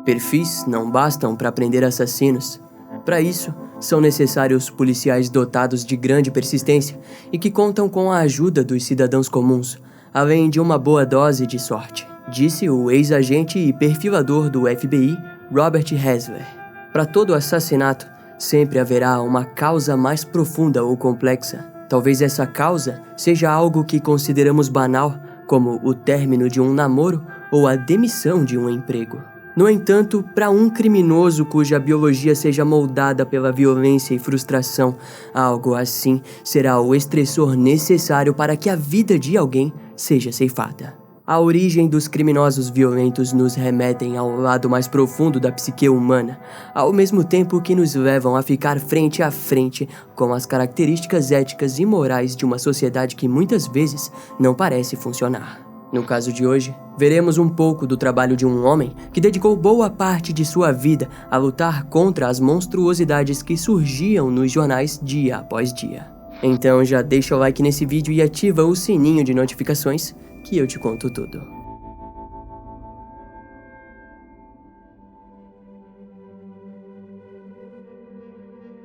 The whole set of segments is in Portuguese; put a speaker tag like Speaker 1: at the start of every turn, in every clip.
Speaker 1: Perfis não bastam para prender assassinos. Para isso, são necessários policiais dotados de grande persistência e que contam com a ajuda dos cidadãos comuns, além de uma boa dose de sorte, disse o ex-agente e perfilador do FBI, Robert Hasler. Para todo assassinato, sempre haverá uma causa mais profunda ou complexa. Talvez essa causa seja algo que consideramos banal, como o término de um namoro ou a demissão de um emprego. No entanto, para um criminoso cuja biologia seja moldada pela violência e frustração, algo assim será o estressor necessário para que a vida de alguém seja ceifada. A origem dos criminosos violentos nos remetem ao lado mais profundo da psique humana, ao mesmo tempo que nos levam a ficar frente a frente com as características éticas e morais de uma sociedade que muitas vezes não parece funcionar. No caso de hoje, veremos um pouco do trabalho de um homem que dedicou boa parte de sua vida a lutar contra as monstruosidades que surgiam nos jornais dia após dia. Então já deixa o like nesse vídeo e ativa o sininho de notificações que eu te conto tudo.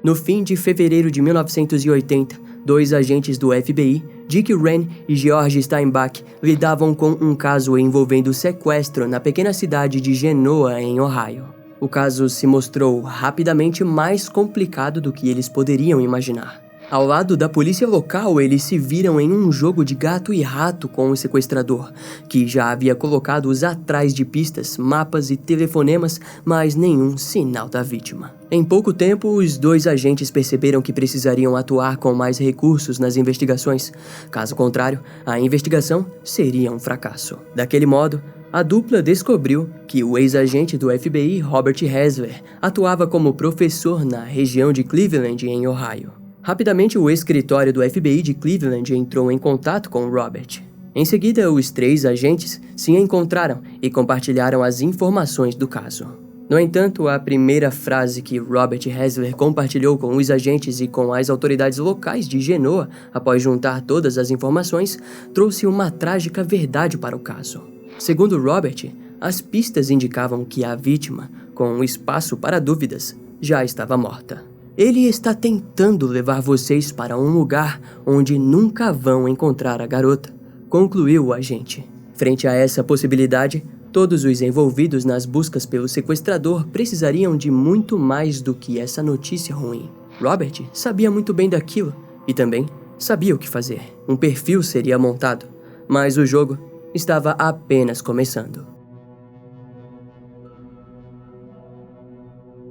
Speaker 1: No fim de fevereiro de 1980, dois agentes do FBI, Dick Wren e George Steinbach, lidavam com um caso envolvendo sequestro na pequena cidade de Genoa, em Ohio. O caso se mostrou rapidamente mais complicado do que eles poderiam imaginar. Ao lado da polícia local, eles se viram em um jogo de gato e rato com o sequestrador, que já havia colocado-os atrás de pistas, mapas e telefonemas, mas nenhum sinal da vítima. Em pouco tempo, os dois agentes perceberam que precisariam atuar com mais recursos nas investigações. Caso contrário, a investigação seria um fracasso. Daquele modo, a dupla descobriu que o ex-agente do FBI, Robert Hasler, atuava como professor na região de Cleveland, em Ohio. Rapidamente, o escritório do FBI de Cleveland entrou em contato com Robert. Em seguida, os três agentes se encontraram e compartilharam as informações do caso. No entanto, a primeira frase que Robert Hasler compartilhou com os agentes e com as autoridades locais de Genoa, após juntar todas as informações, trouxe uma trágica verdade para o caso. Segundo Robert, as pistas indicavam que a vítima, com espaço para dúvidas, já estava morta. Ele está tentando levar vocês para um lugar onde nunca vão encontrar a garota, concluiu o agente. Frente a essa possibilidade, todos os envolvidos nas buscas pelo sequestrador precisariam de muito mais do que essa notícia ruim. Robert sabia muito bem daquilo e também sabia o que fazer. Um perfil seria montado, mas o jogo estava apenas começando.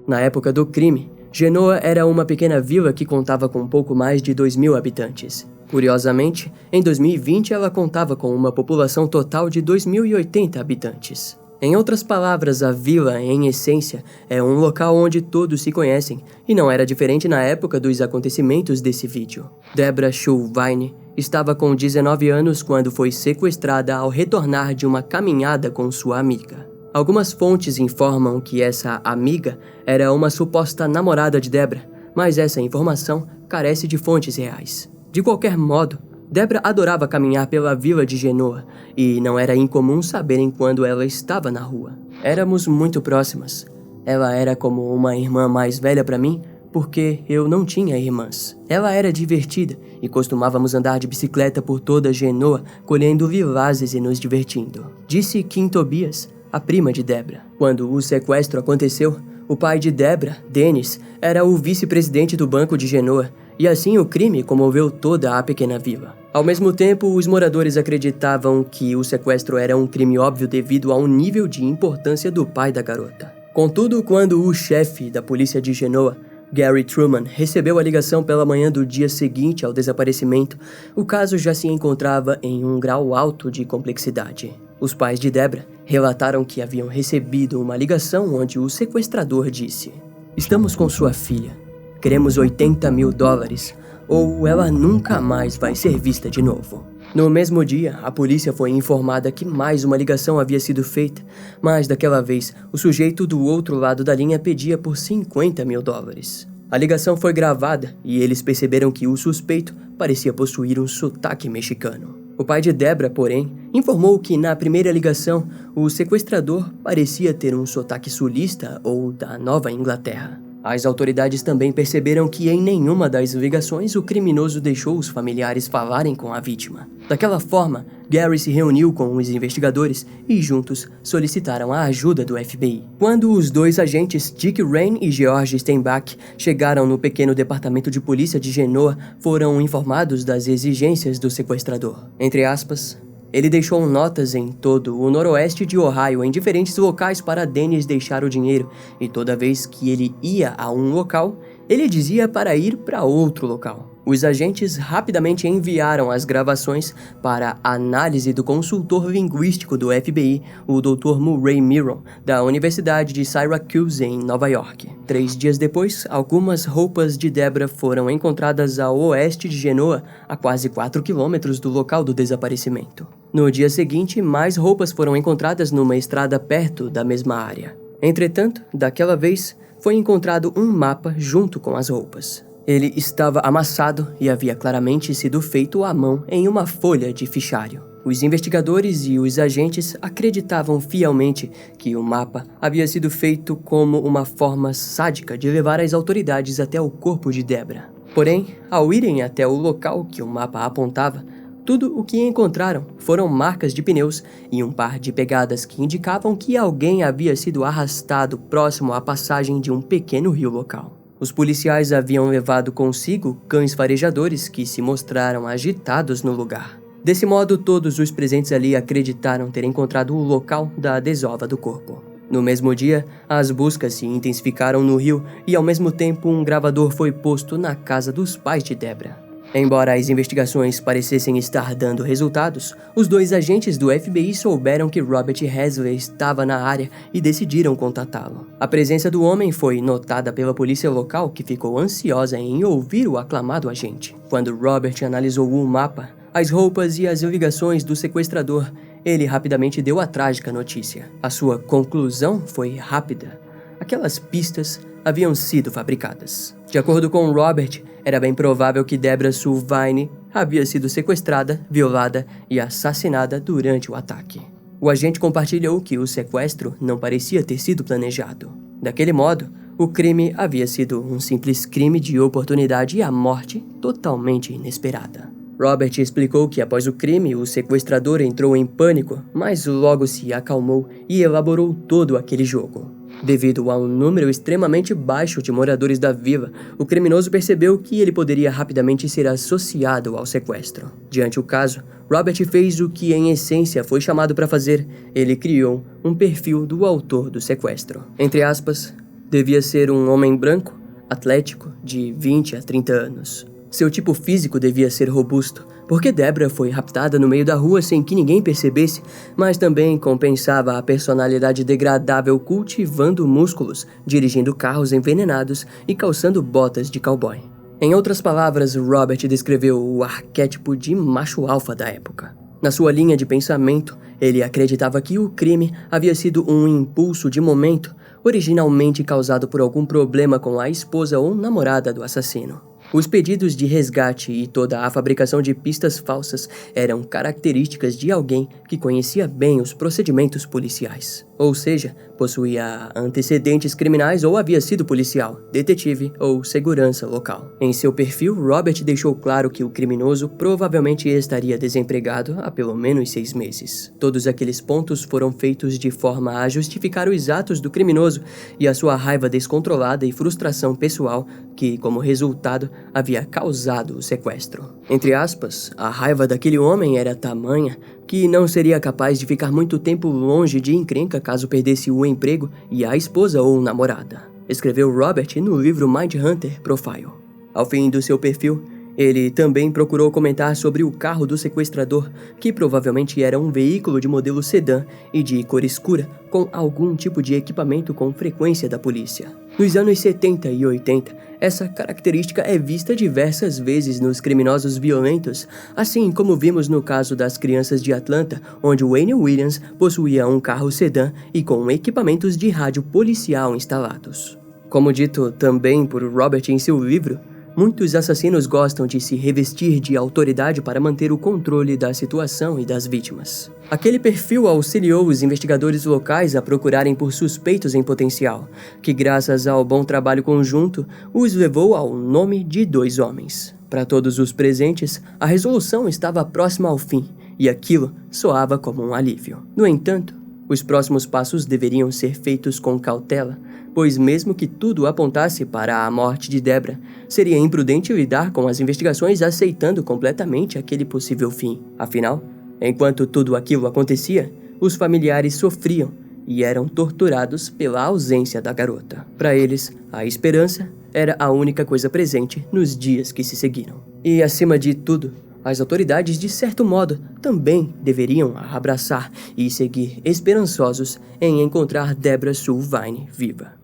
Speaker 1: Na época do crime, Genoa era uma pequena vila que contava com pouco mais de 2.000 habitantes. Curiosamente, em 2020 ela contava com uma população total de 2.080 habitantes. Em outras palavras, a vila, em essência, é um local onde todos se conhecem, e não era diferente na época dos acontecimentos desse vídeo. Deborah Schulwein estava com 19 anos quando foi sequestrada ao retornar de uma caminhada com sua amiga. Algumas fontes informam que essa amiga era uma suposta namorada de Deborah, mas essa informação carece de fontes reais. De qualquer modo, Deborah adorava caminhar pela vila de Genoa, e não era incomum saberem quando ela estava na rua. Éramos muito próximas. Ela era como uma irmã mais velha para mim, porque eu não tinha irmãs. Ela era divertida e costumávamos andar de bicicleta por toda Genoa, colhendo lilazes e nos divertindo, disse Kim Tobias, a prima de Deborah. Quando o sequestro aconteceu, o pai de Deborah, Dennis, era o vice-presidente do Banco de Genoa, e assim o crime comoveu toda a pequena vila. Ao mesmo tempo, os moradores acreditavam que o sequestro era um crime óbvio devido ao nível de importância do pai da garota. Contudo, quando o chefe da polícia de Genoa, Gary Truman, recebeu a ligação pela manhã do dia seguinte ao desaparecimento, o caso já se encontrava em um grau alto de complexidade. Os pais de Deborah relataram que haviam recebido uma ligação onde o sequestrador disse: "Estamos com sua filha. Queremos $80.000 ou ela nunca mais vai ser vista de novo." No mesmo dia, a polícia foi informada que mais uma ligação havia sido feita, mas daquela vez, o sujeito do outro lado da linha pedia por $50.000. A ligação foi gravada e eles perceberam que o suspeito parecia possuir um sotaque mexicano. O pai de Debra, porém, informou que na primeira ligação, o sequestrador parecia ter um sotaque sulista ou da Nova Inglaterra. As autoridades também perceberam que em nenhuma das ligações o criminoso deixou os familiares falarem com a vítima. Daquela forma, Gary se reuniu com os investigadores e juntos solicitaram a ajuda do FBI. Quando os dois agentes Dick Rain e George Steinbach chegaram no pequeno departamento de polícia de Genoa, foram informados das exigências do sequestrador. Entre aspas, ele deixou notas em todo o noroeste de Ohio em diferentes locais para Dennis deixar o dinheiro, e toda vez que ele ia a um local, ele dizia para ir para outro local. Os agentes rapidamente enviaram as gravações para análise do consultor linguístico do FBI, o Dr. Murray Miron, da Universidade de Syracuse, em Nova York. 3 dias depois, algumas roupas de Debra foram encontradas a oeste de Genoa, a quase 4 quilômetros do local do desaparecimento. No dia seguinte, mais roupas foram encontradas numa estrada perto da mesma área. Entretanto, daquela vez, foi encontrado um mapa junto com as roupas. Ele estava amassado e havia claramente sido feito à mão em uma folha de fichário. Os investigadores e os agentes acreditavam fielmente que o mapa havia sido feito como uma forma sádica de levar as autoridades até o corpo de Debra. Porém, ao irem até o local que o mapa apontava, tudo o que encontraram foram marcas de pneus e um par de pegadas que indicavam que alguém havia sido arrastado próximo à passagem de um pequeno rio local. Os policiais haviam levado consigo cães farejadores que se mostraram agitados no lugar. Desse modo, todos os presentes ali acreditaram ter encontrado o local da desova do corpo. No mesmo dia, as buscas se intensificaram no rio e, ao mesmo tempo, um gravador foi posto na casa dos pais de Debra. Embora as investigações parecessem estar dando resultados, os dois agentes do FBI souberam que Robert Hasley estava na área e decidiram contatá-lo. A presença do homem foi notada pela polícia local, que ficou ansiosa em ouvir o aclamado agente. Quando Robert analisou o mapa, as roupas e as ligações do sequestrador, ele rapidamente deu a trágica notícia. A sua conclusão foi rápida. Aquelas pistas haviam sido fabricadas. De acordo com Robert, era bem provável que Debra Sue Vine havia sido sequestrada, violada e assassinada durante o ataque. O agente compartilhou que o sequestro não parecia ter sido planejado. Daquele modo, o crime havia sido um simples crime de oportunidade e a morte totalmente inesperada. Robert explicou que após o crime, o sequestrador entrou em pânico, mas logo se acalmou e elaborou todo aquele jogo. Devido a um número extremamente baixo de moradores da vila, o criminoso percebeu que ele poderia rapidamente ser associado ao sequestro. Diante o caso, Robert fez o que em essência foi chamado para fazer. Ele criou um perfil do autor do sequestro. Entre aspas, devia ser um homem branco, atlético, de 20 a 30 anos. Seu tipo físico devia ser robusto, porque Debra foi raptada no meio da rua sem que ninguém percebesse, mas também compensava a personalidade degradável cultivando músculos, dirigindo carros envenenados e calçando botas de cowboy. Em outras palavras, Robert descreveu o arquétipo de macho alfa da época. Na sua linha de pensamento, ele acreditava que o crime havia sido um impulso de momento, originalmente causado por algum problema com a esposa ou namorada do assassino. Os pedidos de resgate e toda a fabricação de pistas falsas eram características de alguém que conhecia bem os procedimentos policiais. Ou seja, possuía antecedentes criminais ou havia sido policial, detetive ou segurança local. Em seu perfil, Robert deixou claro que o criminoso provavelmente estaria desempregado há pelo menos 6 meses. Todos aqueles pontos foram feitos de forma a justificar os atos do criminoso e a sua raiva descontrolada e frustração pessoal que, como resultado, havia causado o sequestro. Entre aspas, a raiva daquele homem era tamanha que não seria capaz de ficar muito tempo longe de encrenca caso perdesse o emprego e a esposa ou namorada, escreveu Robert no livro Mindhunter Profile. Ao fim do seu perfil, ele também procurou comentar sobre o carro do sequestrador, que provavelmente era um veículo de modelo sedã e de cor escura, com algum tipo de equipamento com frequência da polícia. Nos anos 70 e 80, essa característica é vista diversas vezes nos criminosos violentos, assim como vimos no caso das crianças de Atlanta, onde Wayne Williams possuía um carro sedã e com equipamentos de rádio policial instalados. Como dito também por Robert em seu livro, Muitos assassinos gostam de se revestir de autoridade para manter o controle da situação e das vítimas. Aquele perfil auxiliou os investigadores locais a procurarem por suspeitos em potencial, que graças ao bom trabalho conjunto, os levou ao nome de 2 homens. Para todos os presentes, a resolução estava próxima ao fim, e aquilo soava como um alívio. No entanto, os próximos passos deveriam ser feitos com cautela, pois mesmo que tudo apontasse para a morte de Debra, seria imprudente lidar com as investigações aceitando completamente aquele possível fim. Afinal, enquanto tudo aquilo acontecia, os familiares sofriam e eram torturados pela ausência da garota. Para eles, a esperança era a única coisa presente nos dias que se seguiram. E, acima de tudo, as autoridades, de certo modo, também deveriam a abraçar e seguir esperançosos em encontrar Debra Sue Vine viva.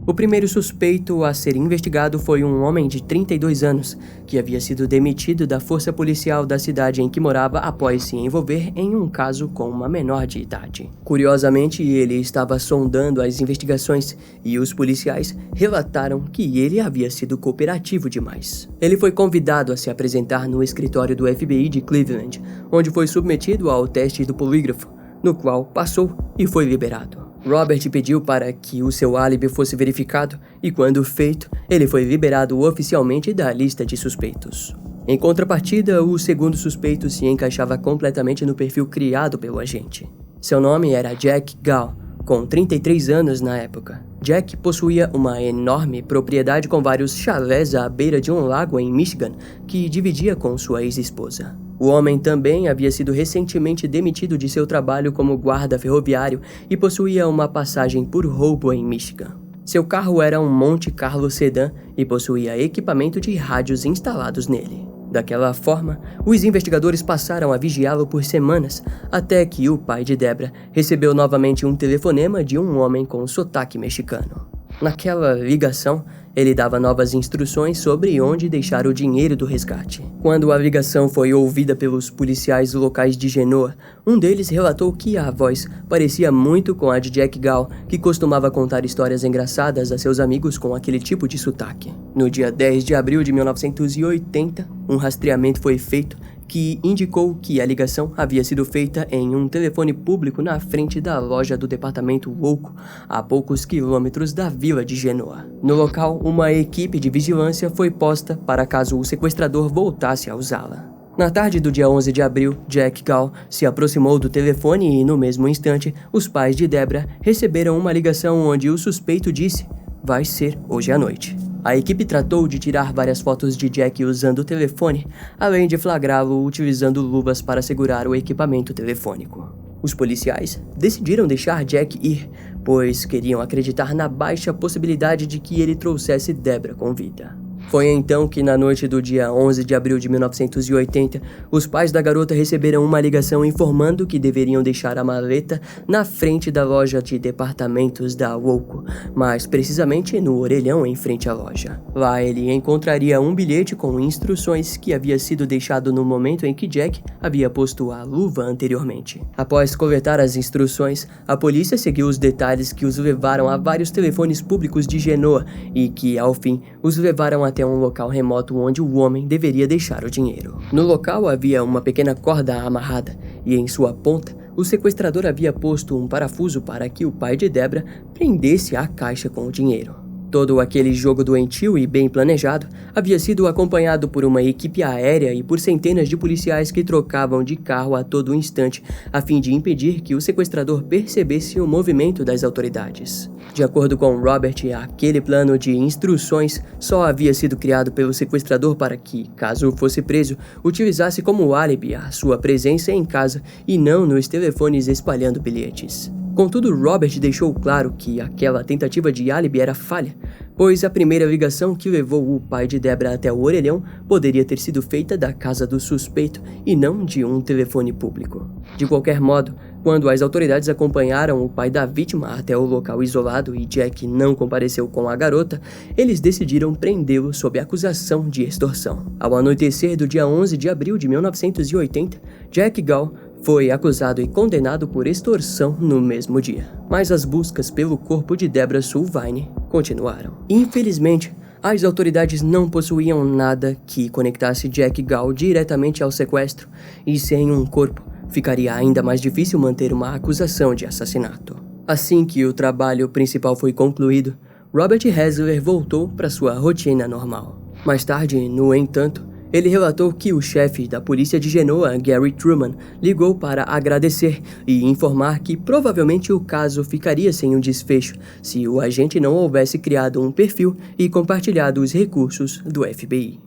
Speaker 1: O primeiro suspeito a ser investigado foi um homem de 32 anos, que havia sido demitido da força policial da cidade em que morava após se envolver em um caso com uma menor de idade. Curiosamente, ele estava sondando as investigações e os policiais relataram que ele havia sido cooperativo demais. Ele foi convidado a se apresentar no escritório do FBI de Cleveland, onde foi submetido ao teste do polígrafo, no qual passou e foi liberado. Robert pediu para que o seu álibi fosse verificado e, quando feito, ele foi liberado oficialmente da lista de suspeitos. Em contrapartida, o segundo suspeito se encaixava completamente no perfil criado pelo agente. Seu nome era Jack Gall, com 33 anos na época. Jack possuía uma enorme propriedade com vários chalés à beira de um lago em Michigan que dividia com sua ex-esposa. O homem também havia sido recentemente demitido de seu trabalho como guarda ferroviário e possuía uma passagem por roubo em Michigan. Seu carro era um Monte Carlo sedã e possuía equipamento de rádios instalados nele. Daquela forma, os investigadores passaram a vigiá-lo por semanas, até que o pai de Debra recebeu novamente um telefonema de um homem com sotaque mexicano. Naquela ligação, ele dava novas instruções sobre onde deixar o dinheiro do resgate. Quando a ligação foi ouvida pelos policiais locais de Genoa, um deles relatou que a voz parecia muito com a de Jack Gall, que costumava contar histórias engraçadas a seus amigos com aquele tipo de sotaque. No dia 10 de abril de 1980, um rastreamento foi feito que indicou que a ligação havia sido feita em um telefone público na frente da loja do departamento Woolco, a poucos quilômetros da vila de Genoa. No local, uma equipe de vigilância foi posta para caso o sequestrador voltasse a usá-la. Na tarde do dia 11 de abril, Jack Gall se aproximou do telefone e, no mesmo instante, os pais de Debra receberam uma ligação onde o suspeito disse: "Vai ser hoje à noite." A equipe tratou de tirar várias fotos de Jack usando o telefone, além de flagrá-lo utilizando luvas para segurar o equipamento telefônico. Os policiais decidiram deixar Jack ir, pois queriam acreditar na baixa possibilidade de que ele trouxesse Debra com vida. Foi então que, na noite do dia 11 de abril de 1980, os pais da garota receberam uma ligação informando que deveriam deixar a maleta na frente da loja de departamentos da Woolco, mais precisamente no orelhão em frente à loja. Lá ele encontraria um bilhete com instruções que havia sido deixado no momento em que Jack havia posto a luva anteriormente. Após coletar as instruções, a polícia seguiu os detalhes que os levaram a vários telefones públicos de Genoa e que, ao fim, os levaram até um local remoto onde o homem deveria deixar o dinheiro. No local havia uma pequena corda amarrada e em sua ponta o sequestrador havia posto um parafuso para que o pai de Debra prendesse a caixa com o dinheiro. Todo aquele jogo doentio e bem planejado havia sido acompanhado por uma equipe aérea e por centenas de policiais que trocavam de carro a todo instante, a fim de impedir que o sequestrador percebesse o movimento das autoridades. De acordo com Robert, aquele plano de instruções só havia sido criado pelo sequestrador para que, caso fosse preso, utilizasse como álibi a sua presença em casa e não nos telefones espalhando bilhetes. Contudo, Robert deixou claro que aquela tentativa de álibi era falha, pois a primeira ligação que levou o pai de Debra até o orelhão poderia ter sido feita da casa do suspeito e não de um telefone público. De qualquer modo, quando as autoridades acompanharam o pai da vítima até o local isolado e Jack não compareceu com a garota, eles decidiram prendê-lo sob acusação de extorsão. Ao anoitecer do dia 11 de abril de 1980, Jack Gall foi acusado e condenado por extorsão no mesmo dia. Mas as buscas pelo corpo de Debra Sue Vine continuaram. Infelizmente, as autoridades não possuíam nada que conectasse Jack Gall diretamente ao sequestro, e sem um corpo, ficaria ainda mais difícil manter uma acusação de assassinato. Assim que o trabalho principal foi concluído, Robert Hasler voltou para sua rotina normal. Mais tarde, no entanto, ele relatou que o chefe da polícia de Genoa, Gary Truman, ligou para agradecer e informar que provavelmente o caso ficaria sem um desfecho se o agente não houvesse criado um perfil e compartilhado os recursos do FBI.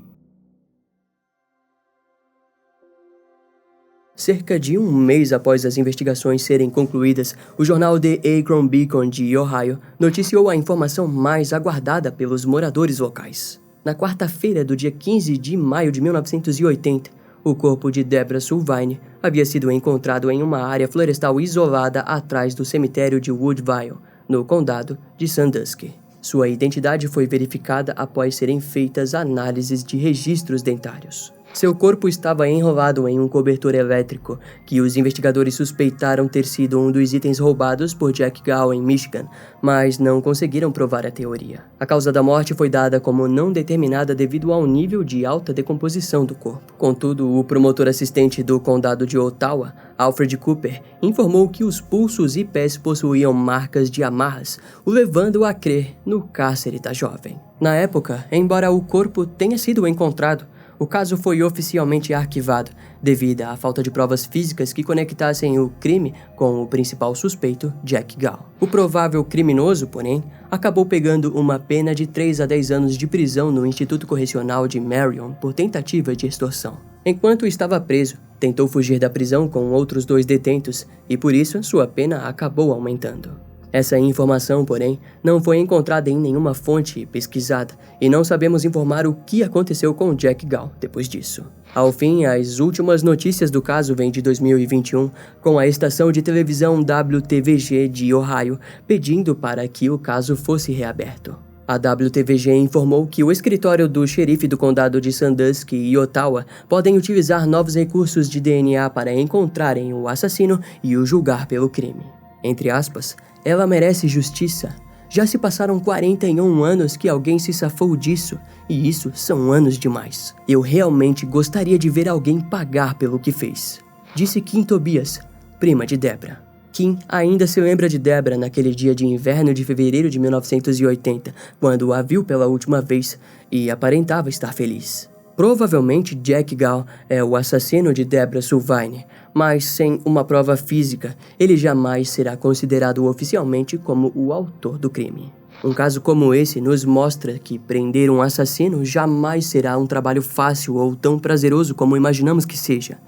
Speaker 1: Cerca de um mês após as investigações serem concluídas, o jornal The Akron Beacon de Ohio noticiou a informação mais aguardada pelos moradores locais. Na quarta-feira do dia 15 de maio de 1980, o corpo de Deborah Sulvine havia sido encontrado em uma área florestal isolada atrás do cemitério de Woodville, no condado de Sandusky. Sua identidade foi verificada após serem feitas análises de registros dentários. Seu corpo estava enrolado em um cobertor elétrico, que os investigadores suspeitaram ter sido um dos itens roubados por Jack Gall em Michigan, mas não conseguiram provar a teoria. A causa da morte foi dada como não determinada devido ao nível de alta decomposição do corpo. Contudo, o promotor assistente do condado de Ottawa, Alfred Cooper, informou que os pulsos e pés possuíam marcas de amarras, o levando a crer no cárcere da jovem. Na época, embora o corpo tenha sido encontrado, o caso foi oficialmente arquivado, devido à falta de provas físicas que conectassem o crime com o principal suspeito, Jack Gall. O provável criminoso, porém, acabou pegando uma pena de 3 a 10 anos de prisão no Instituto Correcional de Marion por tentativa de extorsão. Enquanto estava preso, tentou fugir da prisão com outros 2 detentos e, por isso, sua pena acabou aumentando. Essa informação, porém, não foi encontrada em nenhuma fonte pesquisada e não sabemos informar o que aconteceu com Jack Gall depois disso. Ao fim, as últimas notícias do caso vêm de 2021, com a estação de televisão WTVG de Ohio pedindo para que o caso fosse reaberto. A WTVG informou que o escritório do xerife do condado de Sandusky e Ottawa podem utilizar novos recursos de DNA para encontrarem o assassino e o julgar pelo crime. Entre aspas, ela merece justiça. Já se passaram 41 anos que alguém se safou disso, e isso são anos demais. Eu realmente gostaria de ver alguém pagar pelo que fez, disse Kim Tobias, prima de Deborah. Kim ainda se lembra de Deborah naquele dia de inverno de fevereiro de 1980, quando a viu pela última vez e aparentava estar feliz. Provavelmente Jack Gall é o assassino de Deborah Sulvine, mas sem uma prova física, ele jamais será considerado oficialmente como o autor do crime. Um caso como esse nos mostra que prender um assassino jamais será um trabalho fácil ou tão prazeroso como imaginamos que seja.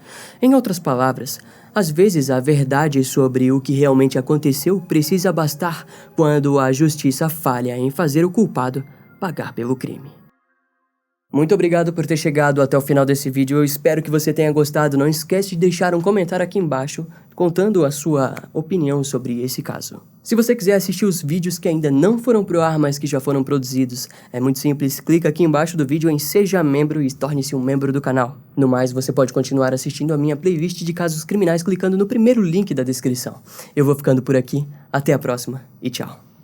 Speaker 1: Em outras palavras, às vezes a verdade sobre o que realmente aconteceu precisa bastar quando a justiça falha em fazer o culpado pagar pelo crime. Muito obrigado por ter chegado até o final desse vídeo, eu espero que você tenha gostado. Não esquece de deixar um comentário aqui embaixo contando a sua opinião sobre esse caso. Se você quiser assistir os vídeos que ainda não foram pro ar, mas que já foram produzidos, é muito simples, clica aqui embaixo do vídeo em Seja Membro e torne-se um membro do canal. No mais, você pode continuar assistindo a minha playlist de casos criminais clicando no primeiro link da descrição. Eu vou ficando por aqui, até a próxima e tchau.